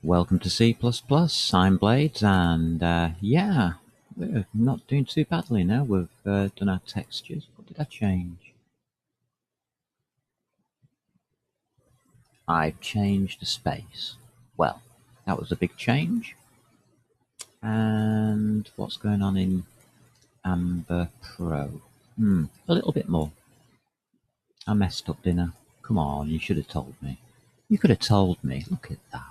Welcome to C++, I'm Blades, and yeah, we're not doing too badly now. We've done our textures. What did I change? I've changed the space. Well, that was a big change. And what's going on in Amber Pro? A little bit more. I messed up, didn't I? Come on, you should have told me. You could have told me. Look at that.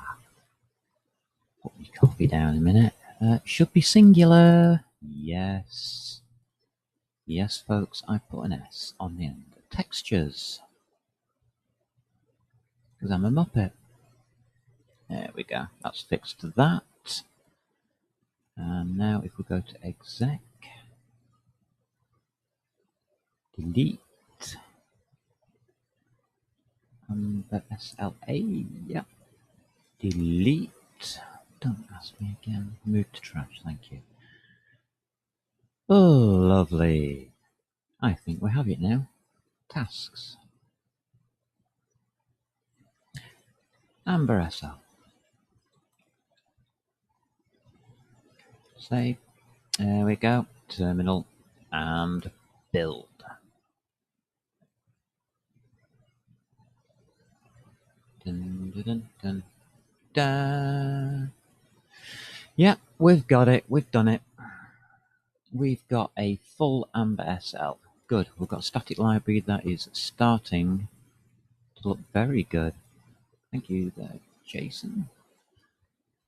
Put your coffee down a minute. Should be singular. Yes. Yes, folks, I put an S on the end. Textures. Because I'm a Muppet. There we go. That's fixed to that. And now if we go to exec, delete, the SLA, yep. Delete. Don't ask me again. Move to trash, thank you. Oh, lovely. I think we have it now. Tasks. Amber SL. Save. There we go. Terminal and build. Dun, dun, dun, dun, dun. Yeah, we've got it. We've done it. We've got a full Amber SL. Good. We've got a static library that is starting to look very good. Thank you there, Jason.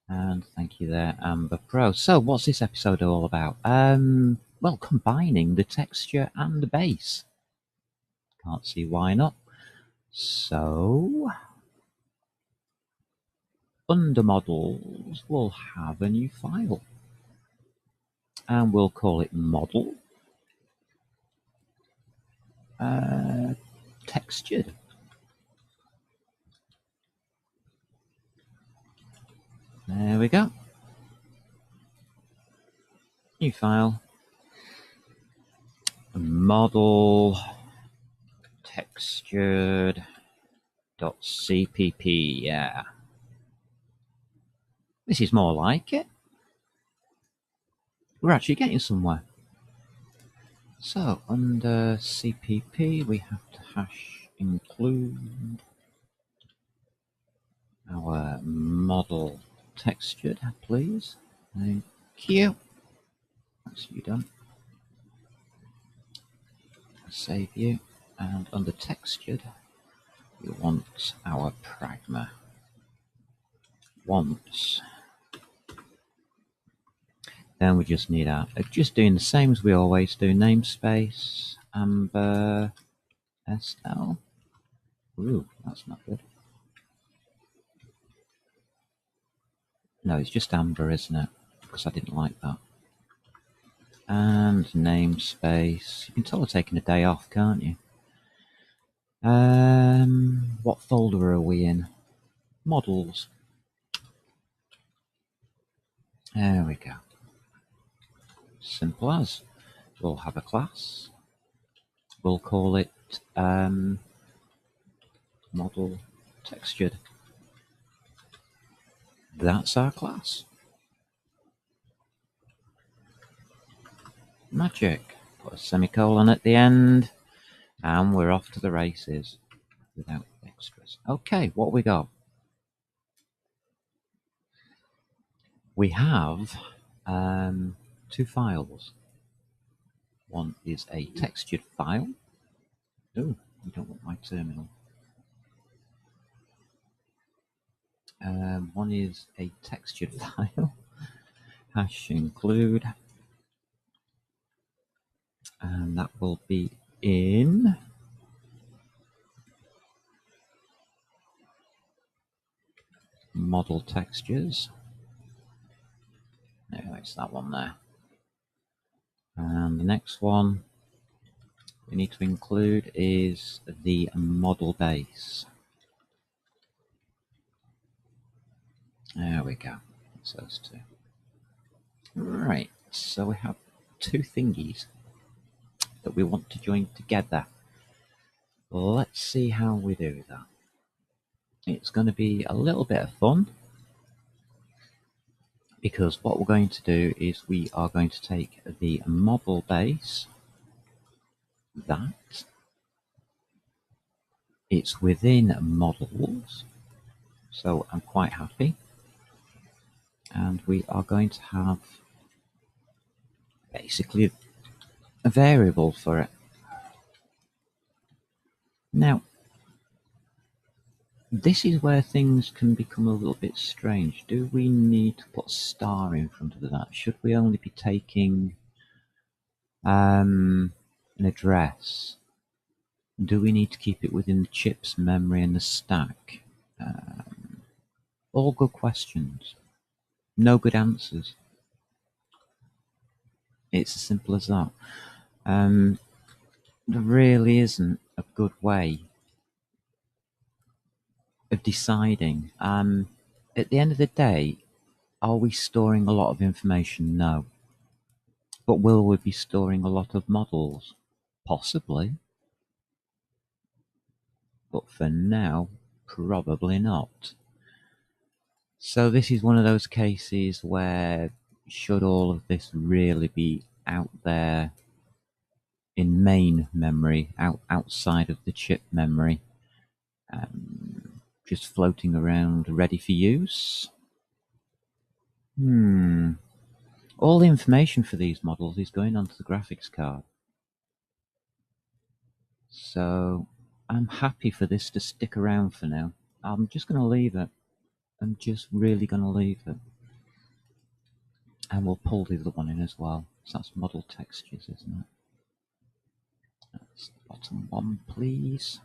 And thank you there, Amber Pro. So what's this episode all about? Well, combining the texture and the base. Can't see why not. So, under models, we'll have a new file. And we'll call it model textured. There we go. New file. Model textured .cpp. Yeah. This is more like it. We're actually getting somewhere. So under CPP, we have to hash include our model textured, please. Thank you. That's you done. Save you. And under textured, we want our pragma. Once. Then we just need our, just doing the same as we always do, namespace, Amber SL. Ooh, that's not good. No, it's just Amber, isn't it? Because I didn't like that. And namespace. You can tell we're taking a day off, can't you? What folder are we in? Models. There we go. Simple as. We'll have a class. We'll call it model textured. That's our class. Magic. Put a semicolon at the end, and we're off to the races without extras. Okay, what we got? We have two files. One is a textured file. Oh, you don't want my terminal. One is a textured file. Hash include. And that will be in model textures. Anyway, it's that one there. And the next one we need to include is the model base. There we go. That's those two. Right, so we have two thingies that we want to join together. Let's see how we do that. It's going to be a little bit of fun. because what we're going to do is we are going to take the model base, that, it's within models, so I'm quite happy, and we are going to have basically a variable for it. Now, this is where things can become a little bit strange. Do we need to put a star in front of that? Should we only be taking an address? Do we need to keep it within the chip's memory and the stack? All good questions. No good answers. It's as simple as that. There really isn't a good way of deciding. At the end of the day, are we storing a lot of information? No. But will we be storing a lot of models? Possibly. But for now, probably not. So this is one of those cases where should all of this really be out there in main memory, outside of the chip memory, just floating around ready for use? All the information for these models is going onto the graphics card. So I'm happy for this to stick around for now. I'm just going to leave it. I'm just really going to leave it. And we'll pull the other one in as well. So that's model textures, isn't it? That's the bottom one, please.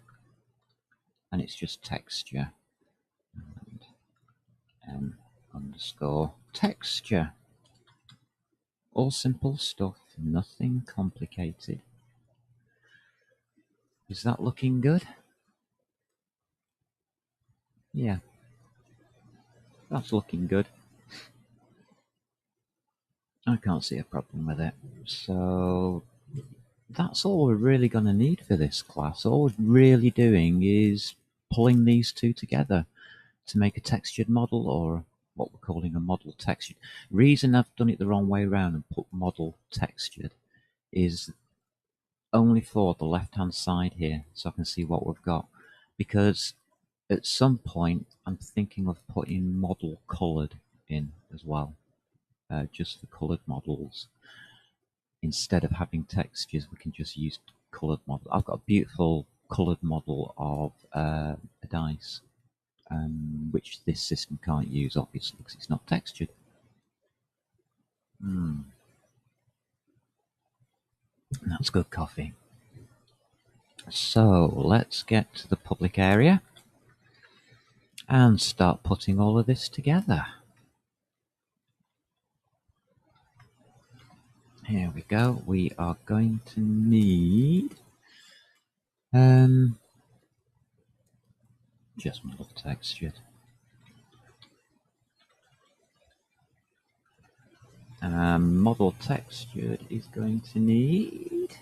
And it's just texture. And underscore texture. All simple stuff, nothing complicated. Is that looking good? Yeah. That's looking good. I can't see a problem with it. So that's all we're really going to need for this class. All we're really doing is pulling these two together to make a textured model, or what we're calling a model textured. Reason I've done it the wrong way around and put model textured is only for the left hand side here, so I can see what we've got, because at some point I'm thinking of putting model colored in as well, just for colored models. Instead of having textures, we can just use colored model. I've got a beautiful colored model of a dice, which this system can't use, obviously, because it's not textured. That's good coffee. So let's get to the public area and start putting all of this together. Here we go. We are going to need just model textured. Model textured is going to need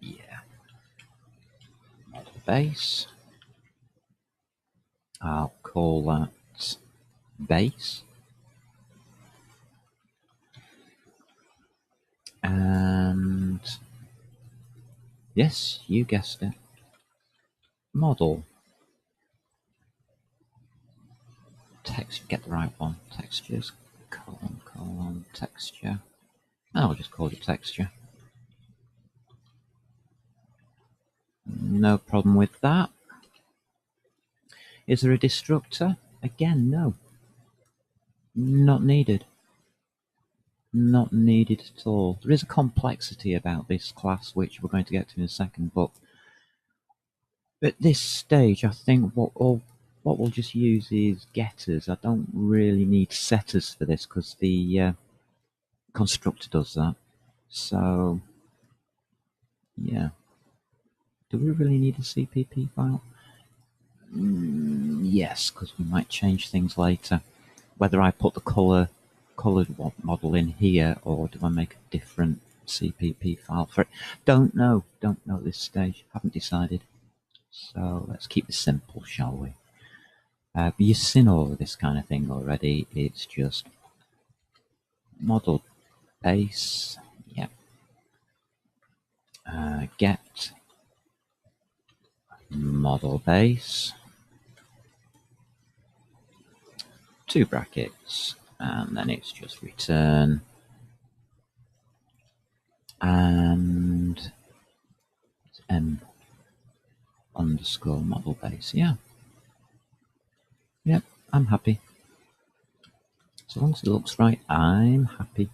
yeah, model base. I'll call that base. And yes, you guessed it, model text. Get the right one. Textures, colon, texture. I'll just call it texture. No problem with that. Is there a destructor? Again, no. Not needed. Not needed at all. There is a complexity about this class, which we're going to get to in a second, but at this stage, I think what we'll just use is getters. I don't really need setters for this, because the constructor does that. So, yeah. Do we really need a CPP file? Yes, because we might change things later. Whether I put the colored model in here, or do I make a different CPP file for it? Don't know at this stage. Haven't decided. So let's keep this simple, shall we? You've seen all of this kind of thing already. It's just model base, yeah. Get model base, 2 brackets, and then it's just return and m underscore model base. Yeah. Yep, I'm happy. As long as it looks right, I'm happy.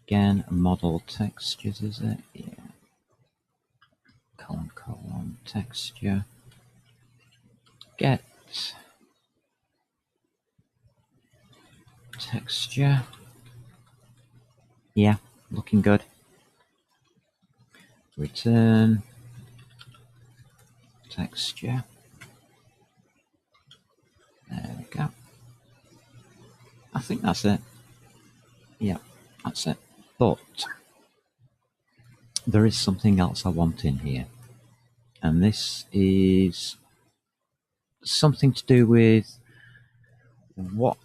Again, model textures, is it? Yeah. Colon, texture. Get texture. Yeah, looking good. Return texture. There we go. I think that's it. Yeah, that's it. But there is something else I want in here. And this is something to do with what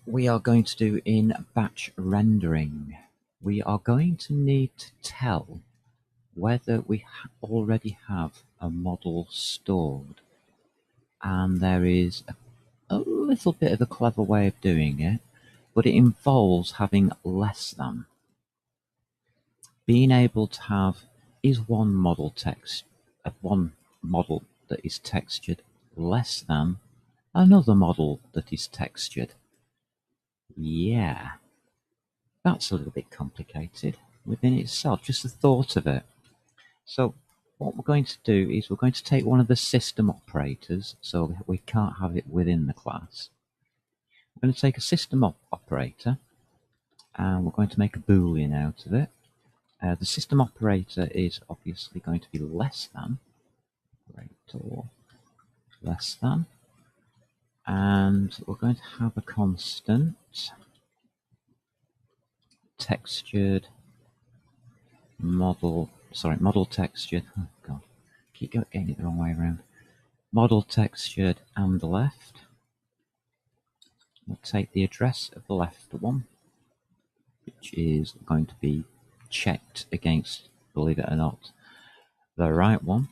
we are going to do in batch rendering. We are going to need to tell whether we already have a model stored. And there is a little bit of a clever way of doing it, but it involves having less than. Being able to have is one model that is textured less than another model that is textured. Yeah, that's a little bit complicated within itself, just the thought of it. So what we're going to do is we're going to take one of the system operators, so we can't have it within the class. We're going to take a system operator, and we're going to make a boolean out of it. The system operator is obviously going to be less than, operator less than, and we're going to have a constant textured model textured, oh god, keep getting it the wrong way around. Model textured and the left. We'll take the address of the left one, which is going to be checked against, believe it or not, the right one.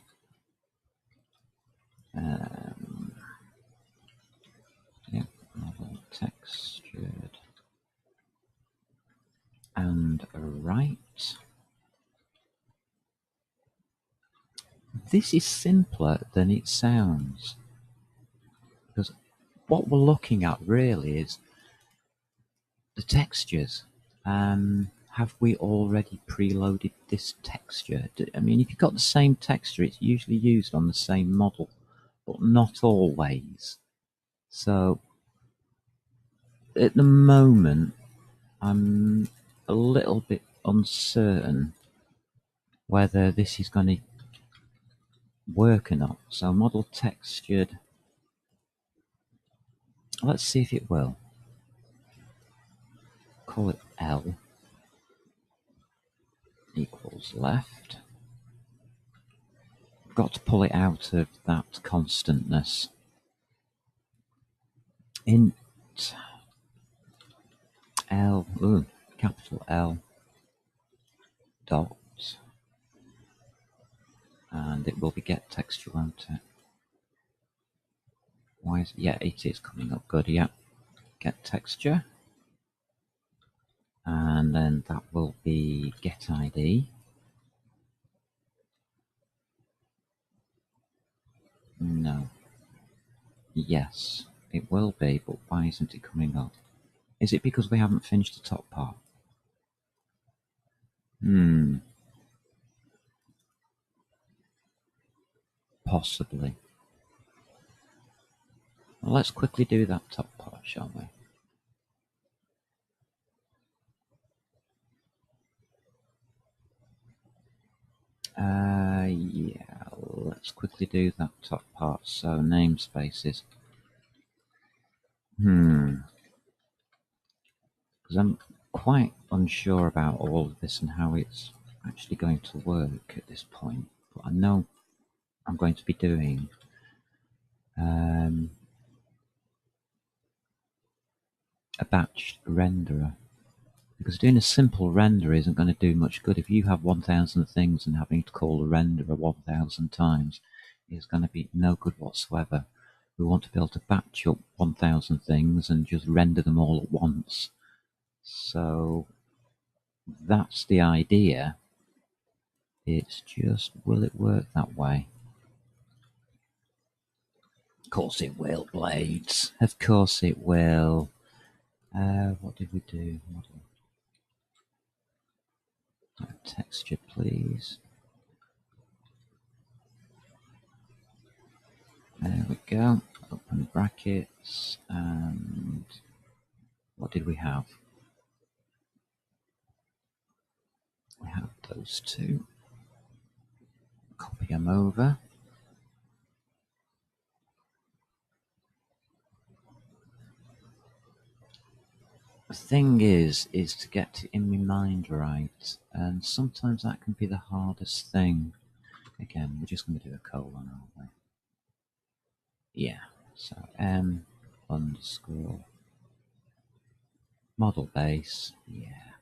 Yeah, model textured and right. This is simpler than it sounds, because what we're looking at really is the textures. Have we already preloaded this texture? I mean, if you've got the same texture, it's usually used on the same model, but not always. So at the moment, I'm a little bit uncertain whether this is going to work or not. So model textured, let's see if it will. Call it L equals left. I've got to pull it out of that constantness. Int L, capital L dot, and it will be get texture, won't it? Why is, yeah, it is coming up good, yeah. Get texture, and then that will be get ID. No. Yes, it will be, but why isn't it coming up? Is it because we haven't finished the top part? Possibly. Well, let's quickly do that top part, shall we? Yeah, let's quickly do that top part. So namespaces. Because I'm quite unsure about all of this and how it's actually going to work at this point. But I know I'm going to be doing batch renderer, because doing a simple render isn't going to do much good. If you have 1,000 things and having to call the renderer 1,000 times is going to be no good whatsoever. We want to be able to batch up 1,000 things and just render them all at once. So that's the idea. It's just, will it work that way? Of course it will, Blades. Of course it will. What did we do? Texture, please. There we go. Open brackets. And what did we have? We have those two. Copy them over. The thing is to get it in my mind right, and sometimes that can be the hardest thing. Again, we're just going to do a colon, aren't we? Yeah, so m underscore model base, yeah,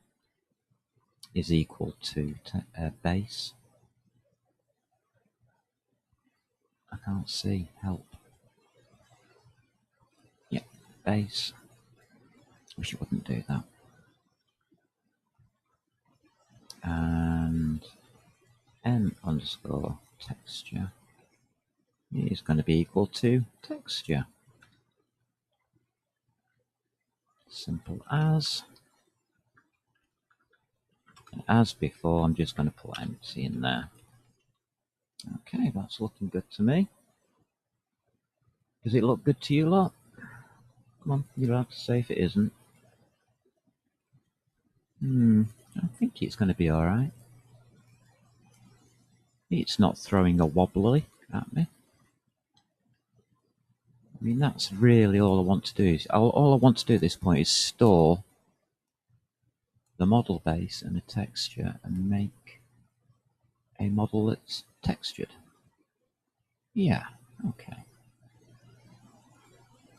is equal to base. I can't see, help. Yeah, base. Wish you wouldn't do that. And m underscore texture is going to be equal to texture. Simple as. And as before, I'm just going to put empty in there. Okay, that's looking good to me. Does it look good to you lot? Come on, you're allowed to say if it isn't. I think it's going to be alright. It's not throwing a wobbly at me. I mean, that's really all I want to do. All I want to do at this point is store the model base and the texture and make a model that's textured. Yeah, okay.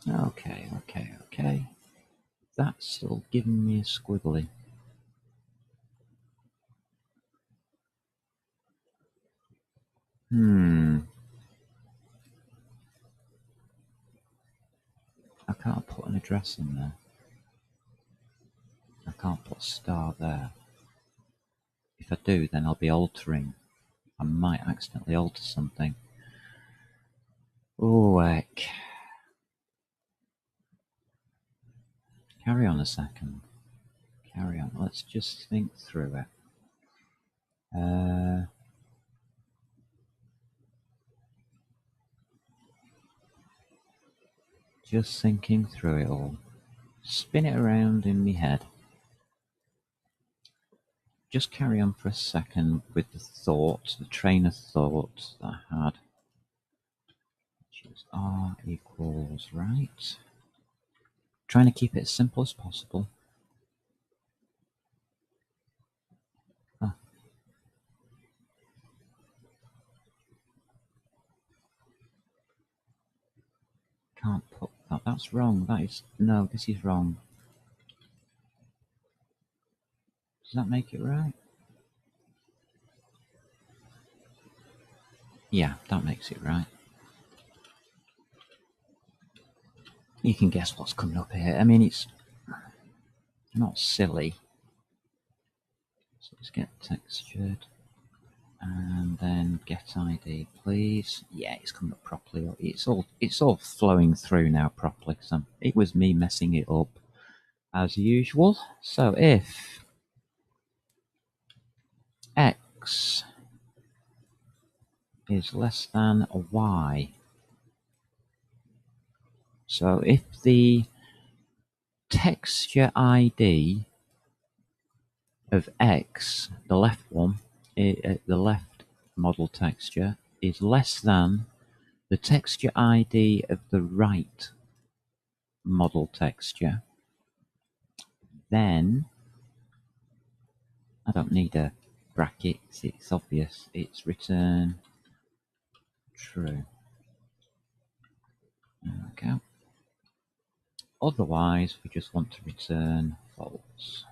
Okay. That's still giving me a squiggly. I can't put an address in there. I can't put a star there. If I do, then I'll be altering. I might accidentally alter something. Oh, heck. Carry on a second. Carry on. Let's just think through it. Just thinking through it all. Spin it around in my head. Just carry on for a second with the thought, the train of thought that I had. Which is R equals, right. Trying to keep it as simple as possible. Can't put that. That's wrong. That is, no, this is wrong. Does that make it right? Yeah, that makes it right. You can guess what's coming up here. I mean, it's not silly. So let's get textured. And then get ID, please. Yeah, it's coming up properly. It's all flowing through now properly. Because it was me messing it up as usual. So if x is less than y, so if the texture ID of x, the left one, the left model texture, is less than the texture ID of the right model texture, then I don't need a bracket, it's obvious, it's return true. There we go. Otherwise, we just want to return false.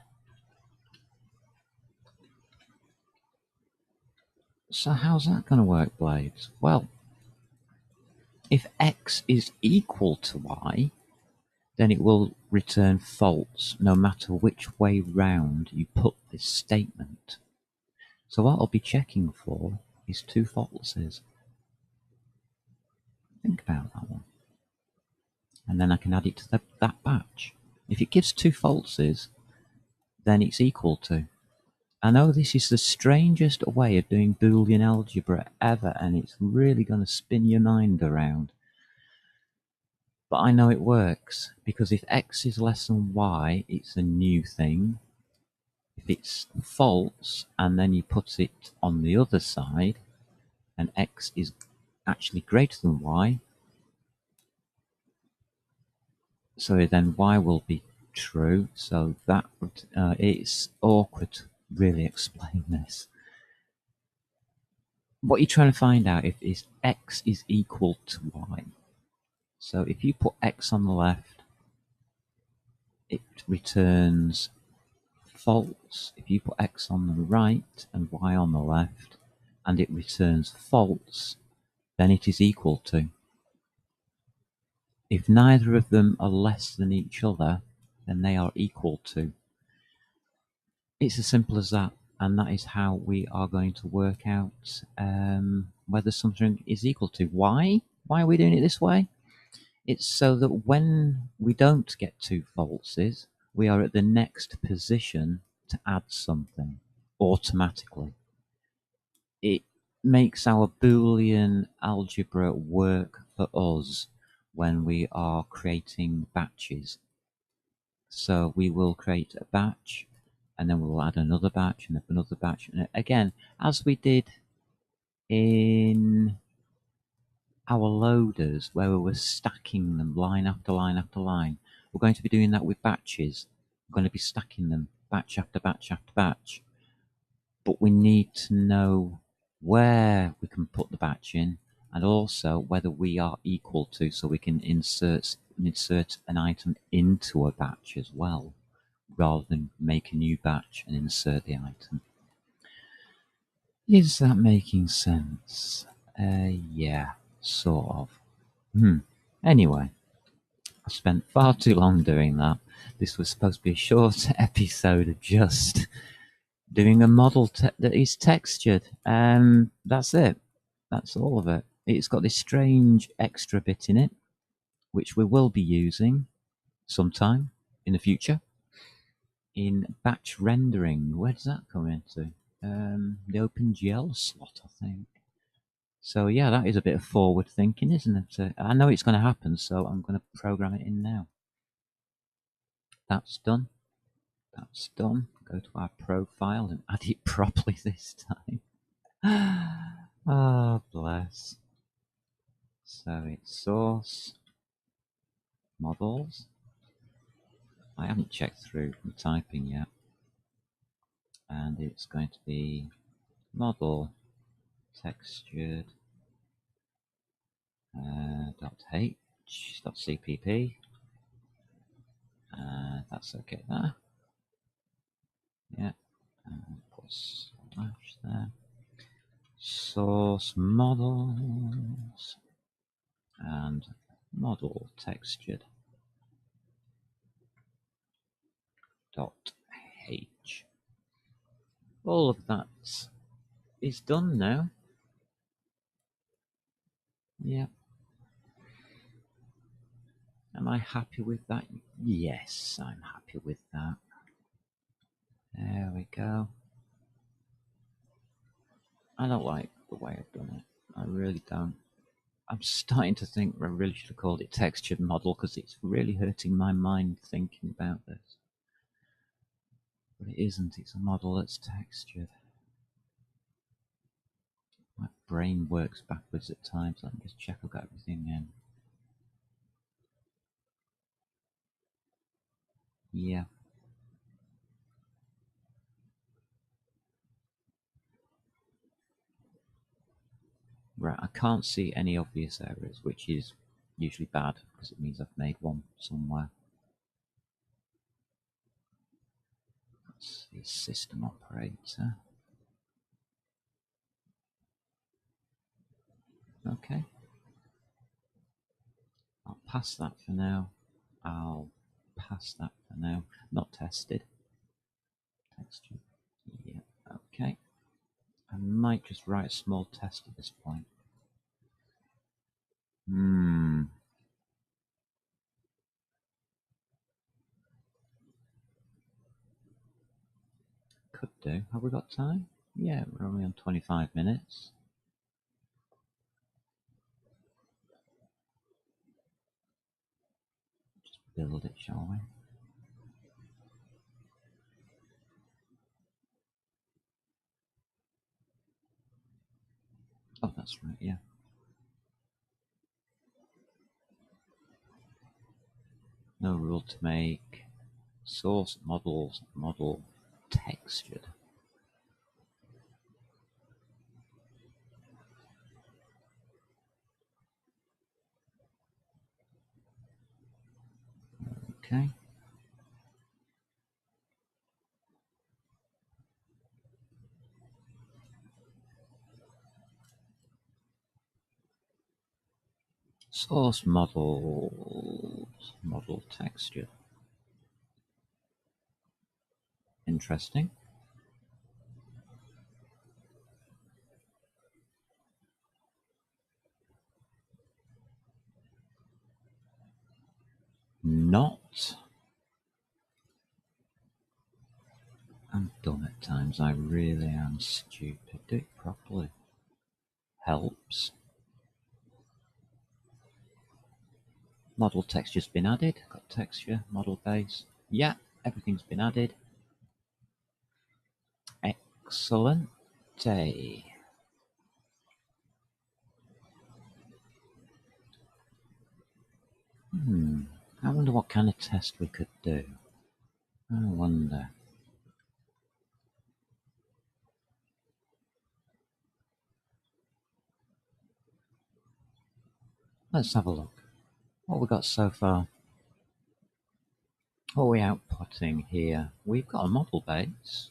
So how's that going to work, Blades? Well, if x is equal to y, then it will return false no matter which way round you put this statement. So what I'll be checking for is two falses. Think about that one. And then I can add it to that batch. If it gives two falses, then it's equal to. I know this is the strangest way of doing Boolean algebra ever, and it's really going to spin your mind around. But I know it works, because if x is less than y, it's a new thing. If it's false, and then you put it on the other side, and x is actually greater than y, so then y will be true. So that it's awkward to really explain this. What you're trying to find out is x is equal to y. So if you put x on the left, it returns false. If you put x on the right and y on the left, and it returns false, then it is equal to. If neither of them are less than each other, then they are equal to. It's as simple as that, and that is how we are going to work out whether something is equal to. Why? Why are we doing it this way? It's so that when we don't get two falses, we are at the next position to add something automatically. It makes our Boolean algebra work for us when we are creating batches. So we will create a batch, and then we'll add another batch and another batch. And again, as we did in our loaders, where we were stacking them line after line after line, we're going to be doing that with batches. We're going to be stacking them batch after batch after batch. But we need to know where we can put the batch in, and also whether we are equal to, so we can insert an item into a batch as well, rather than make a new batch and insert the item. Is that making sense? Yeah, sort of. Anyway, I spent far too long doing that. This was supposed to be a short episode of just doing a model that is textured. That's it. That's all of it. It's got this strange extra bit in it, which we will be using sometime in the future in batch rendering. Where does that come into? The OpenGL slot, I think. So yeah, that is a bit of forward thinking, isn't it? I know it's going to happen, so I'm going to program it in now. That's done. That's done. Go to our profile and add it properly this time. Ah, bless. So it's source, models. I haven't checked through the typing yet. And it's going to be model textured .h.cpp. That's okay there. Yeah. Put slash there. Source models and model textured .h. All of that is done now. Yeah. Am I happy with that? Yes, I'm happy with that. There we go. I don't like the way I've done it. I really don't. I'm starting to think I really should have called it textured model, because it's really hurting my mind thinking about this. But it isn't, it's a model that's textured. My brain works backwards at times. Let me just check I've got everything in. Yeah. Right, I can't see any obvious errors, which is usually bad, because it means I've made one somewhere. see system operator. Okay. I'll pass that for now. I'll pass that for now. Not tested. Texture. Yeah, okay. I might just write a small test at this point. Could do. Have we got time? Yeah, we're only on 25 minutes. Just build it, shall we? Oh, that's right, yeah. No rule to make. Source models, model textured. Okay. Source models, model texture. Interesting. Not. I'm dumb at times. I really am stupid. Do it properly. Helps. Model texture's been added. Got texture, model base. Yeah, everything's been added. Excellent day. I wonder what kind of test we could do. I wonder. Let's have a look. What we got so far? What are we outputting here? We've got a model base.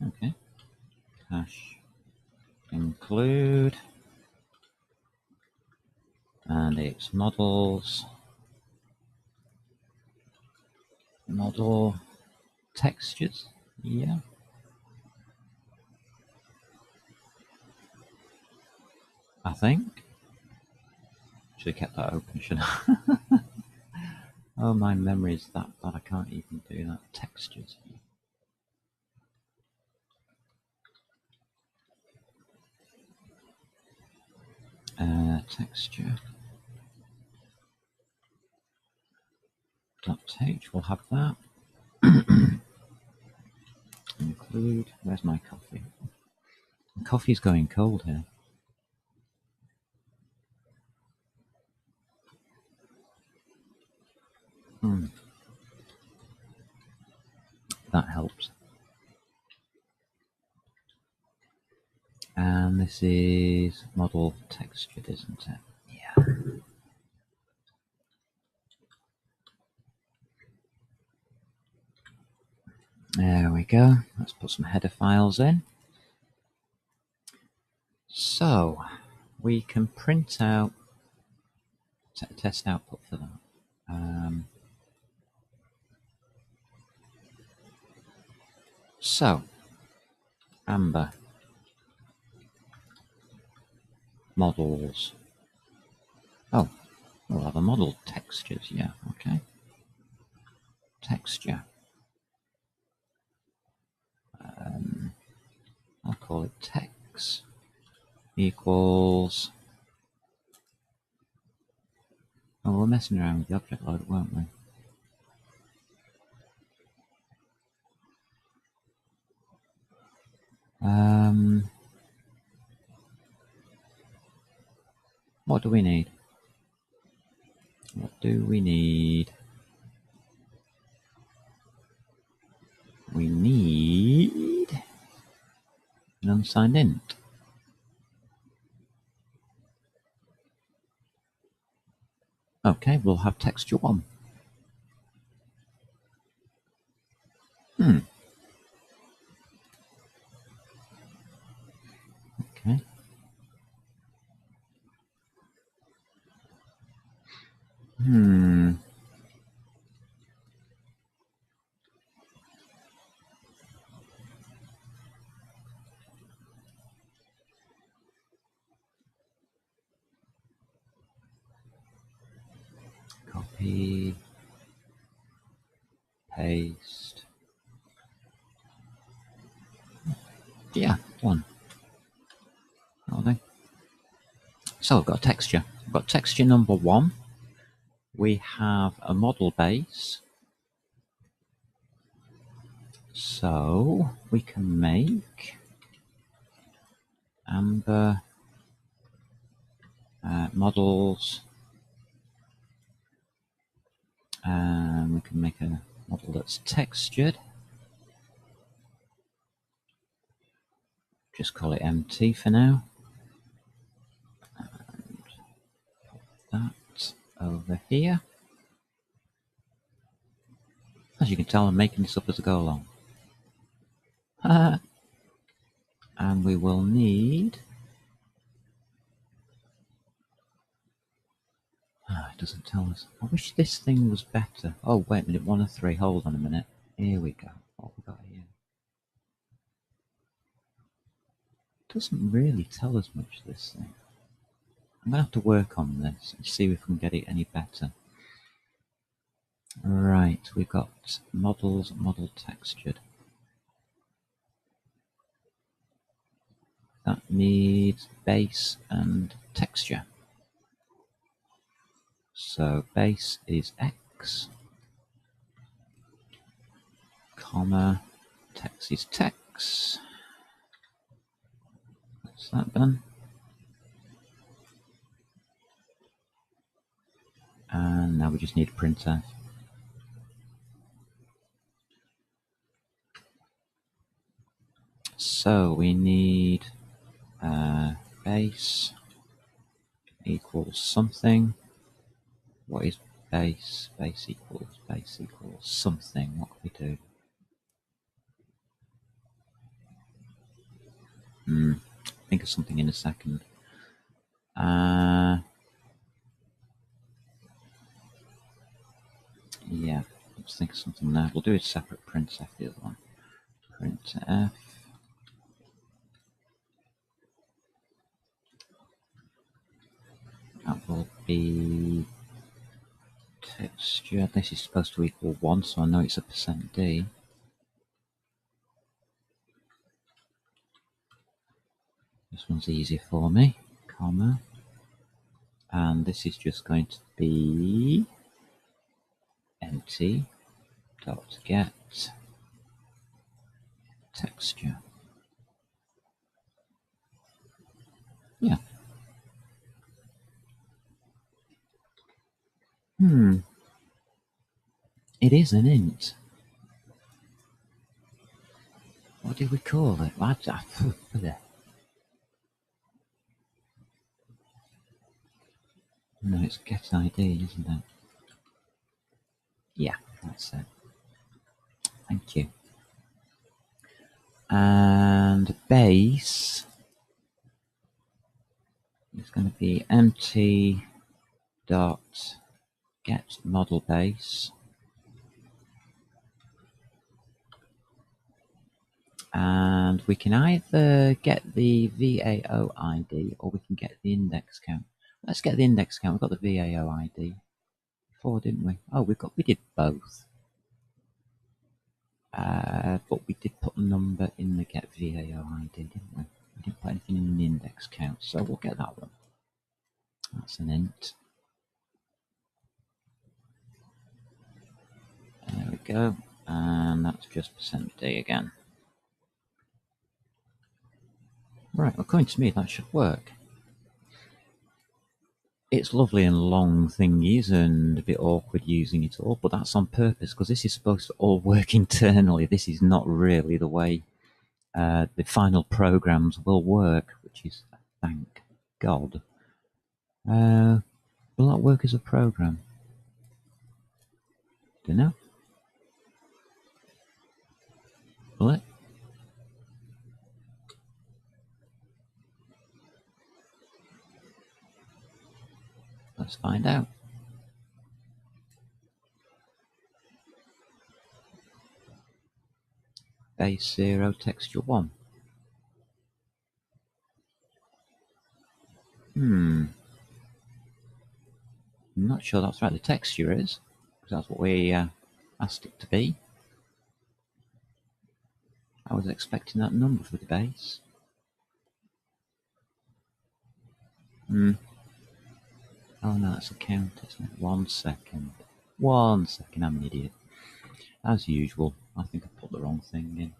Okay. Hash include. And it's models. Model textures. Yeah. I think. Should have kept that open, shouldn't I? Oh, my memory is that bad. I can't even do that. Textures. Texture. .h. We'll have that. Include. Where's my coffee? The coffee's going cold here. That helps. And this is model textured, isn't it? Yeah. There we go. Let's put some header files in. So we can print out test output for that. So Amber models. Oh, we'll have a model textures. Yeah, okay. Texture. I'll call it text equals. Oh, we're messing around with the object loader, weren't we? What do we need? What do we need? We need an unsigned int. Okay, we'll have texture 1. Copy, paste. Yeah, done. Okay. So we've got a texture. We've got texture number 1. We have a model base. So we can make amber models, and we can make a model that's textured. Just call it MT for now. And put that over here. As you can tell, I'm making this up as I go along. And we will need... it doesn't tell us. I wish this thing was better. Oh, wait a minute, 1 of 3. Hold on a minute. Here we go. What have we got here? Doesn't really tell us much, this thing. I'm going to have to work on this and see if we can get it any better. Right, we've got models, model textured. That needs base and texture. So base is X, comma, text is text. That's that done. And now we just need printf. So we need base equals something. What is base? Base equals something. What can we do? Think of something in a second. Yeah, let's think of something now. We'll do a separate printf, the other one. Printf. That will be texture. This is supposed to equal 1, so I know it's a %d. This one's easy for me, comma. And this is just going to be empty dot get texture. Yeah. It is an int. What did we call it? No, it's get ID, isn't it? Yeah, that's it. Thank you. And base is going to be empty dot get model base. And we can either get the VAO ID or we can get the index count. Let's get the index count. We've got the VAO ID before, didn't we? Oh, we did both. But we did put a number in the get VAO ID, didn't we? We didn't put anything in the index count, so we'll get that one. That's an int. There we go. And that's just %d again. Right, according to me, that should work. It's lovely and long thingies and a bit awkward using it all, but that's on purpose because this is supposed to all work internally. This is not really the way the final programs will work, which is, thank God. Will that work as a program? Don't know. Will it? Let's find out. base 0, texture 1. I'm not sure that's right. The texture is, because that's what we asked it to be. I was expecting that number for the base. Oh no, that's a count, isn't it? 1 second. 1 second, I'm an idiot. As usual, I think I put the wrong thing in.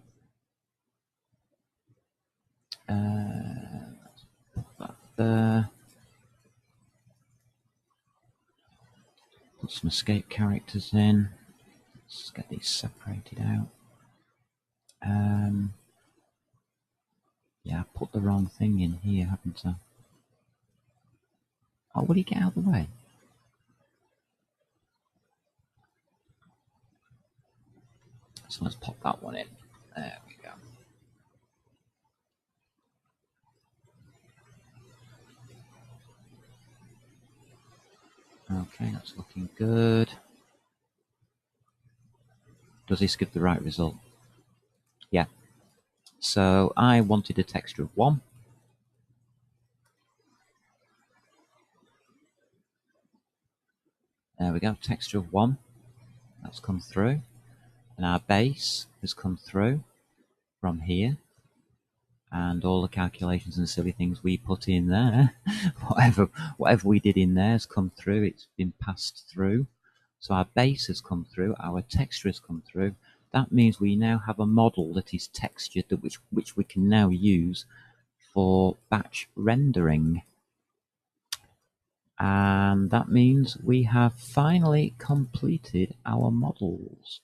Let's put that there. Put some escape characters in. Let's get these separated out. Yeah, I put the wrong thing in here, haven't I? Oh, will he get out of the way? So let's pop that one in. There we go. Okay, that's looking good. Does this give the right result? Yeah. So I wanted a texture of 1. There we go, texture of 1. That's come through. And our base has come through from here. And all the calculations and silly things we put in there, whatever we did in there has come through. It's been passed through. So our base has come through, our texture has come through. That means we now have a model that is textured, which we can now use for batch rendering. And that means we have finally completed our models.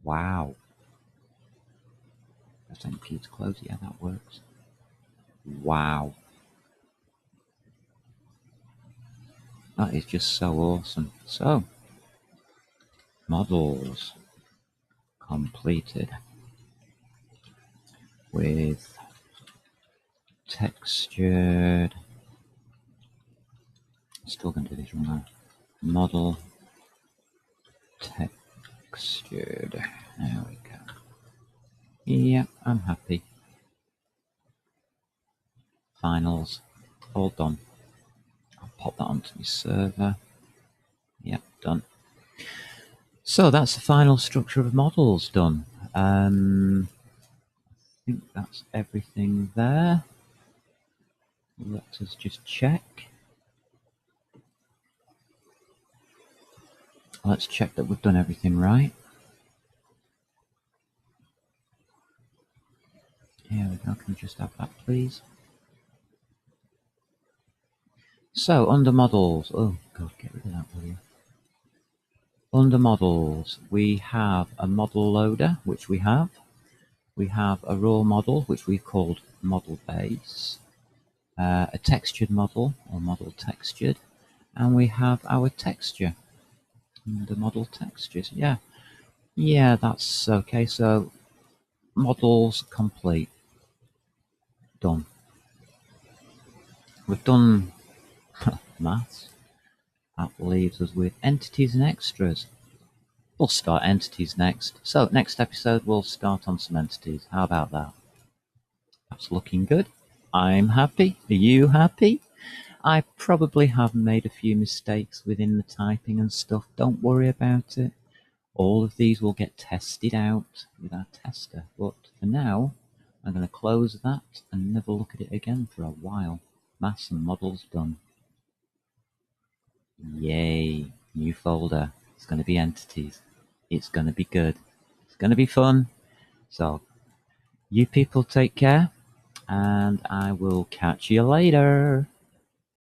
Wow. Thank you to close. Yeah, that works. Wow. That is just so awesome. So, models completed with textured. Still going to do this wrong. Model textured. There we go. Yeah, I'm happy. Finals, all done. I'll pop that onto my server. Yep, done. So that's the final structure of models done. I think that's everything there. Let us just check. Let's check that we've done everything right. Here we go. Can we just have that, please? So, under models. Oh, God, get rid of that, will you? Under models, we have a model loader, which we have. We have a raw model, which we've called model base. A textured model, or model textured. And we have our texture. The model textures, yeah. Yeah, that's okay. So, models complete. Done. We've done maths. That leaves us with entities and extras. We'll start entities next. So next episode we'll start on some entities. How about that? That's looking good. I'm happy. Are you happy? I probably have made a few mistakes within the typing and stuff. Don't worry about it. All of these will get tested out with our tester. But for now, I'm going to close that and never look at it again for a while. Maths and models done. Yay, new folder. It's going to be entities. It's going to be good. It's going to be fun. So, you people take care, and I will catch you later.